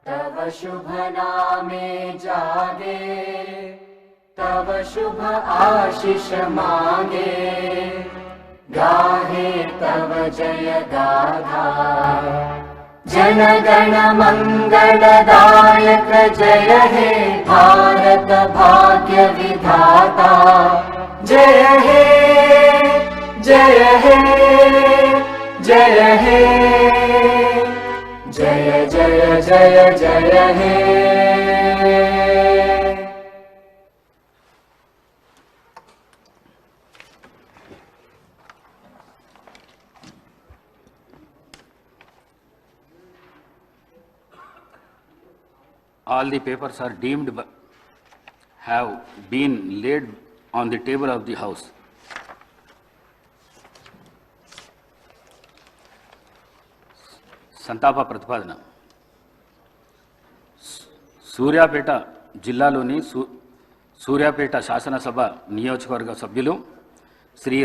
तव शुभ नामे जागे, तव शुभ आशीष मांगे, गाहे तव जय गाथा। जन गण मंगलदायक जय हे भारत भाग्य विधाता। जय हे जय हे जय हे जय जय जय जय हे। All the papers are deemed have been laid on the table of the house. సంతాప ప్రతిపాదన. సూర్యాపేట జిల్లాలోని సూర్యాపేట శాసనసభ నియోజకవర్గ సభ్యులు శ్రీ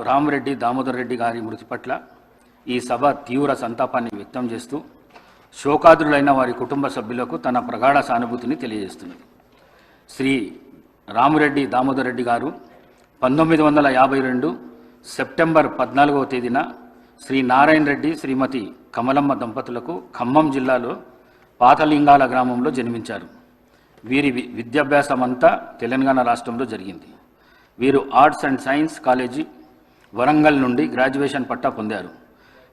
రామరెడ్డి దామోదర్ రెడ్డి గారి మృతి పట్ల ఈ సభ తీవ్ర సంతాపాన్ని వ్యక్తం చేస్తూ శోకాదులైన వారి కుటుంబ సభ్యులకు తన ప్రగాఢ సానుభూతిని తెలియజేస్తున్నది. శ్రీ రామరెడ్డి దామోదర్ రెడ్డి గారు 1952 సెప్టెంబర్ 14వ తేదీన శ్రీ నారాయణ రెడ్డి శ్రీమతి కమలమ్మ దంపతులకు ఖమ్మం జిల్లాలో పాతలింగాల గ్రామంలో జన్మించారు. వీరి విద్యాభ్యాసం అంతా తెలంగాణ రాష్ట్రంలో జరిగింది. వీరు arts and science college Warangal నుండి గ్రాడ్యుయేషన్ పట్టా పొందారు.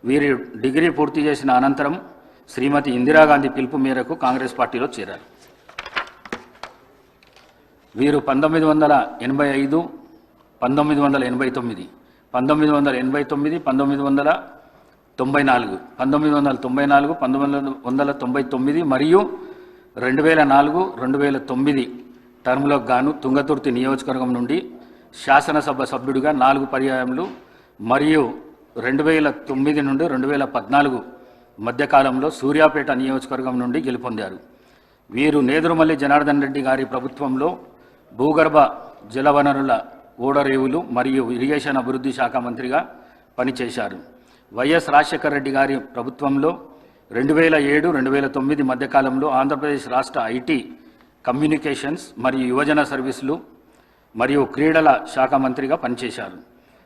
వీరు డిగ్రీ పూర్తి చేసిన అనంతరం శ్రీమతి ఇందిరాగాంధీ పిలుపు మేరకు కాంగ్రెస్ పార్టీలో చేరారు. వీరు 1985, 1989, 1989, 1994, 1994, 1999 మరియు 2004, 2009 టర్ములకు గాను తుంగతుర్తి నియోజకవర్గం నుండి శాసనసభ సభ్యుడిగా 4 పర్యాయములు మరియు 2009 నుండి 2014 మధ్యకాలంలో సూర్యాపేట నియోజకవర్గం నుండి గెలుపొందారు. వీరు నేదురుమల్లి జనార్దన్ రెడ్డి గారి ప్రభుత్వంలో భూగర్భ జలవనరుల ఓడరేవులు మరియు ఇరిగేషన్ అభివృద్ధి శాఖ మంత్రిగా పనిచేశారు. వైఎస్ రాజశేఖర రెడ్డి గారి ప్రభుత్వంలో 2007, 2009 మధ్యకాలంలో ఆంధ్రప్రదేశ్ రాష్ట్ర ఐటీ, కమ్యూనికేషన్స్ మరియు యువజన సర్వీసులు మరియు క్రీడల శాఖ మంత్రిగా పనిచేశారు.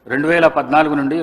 2014 నుండి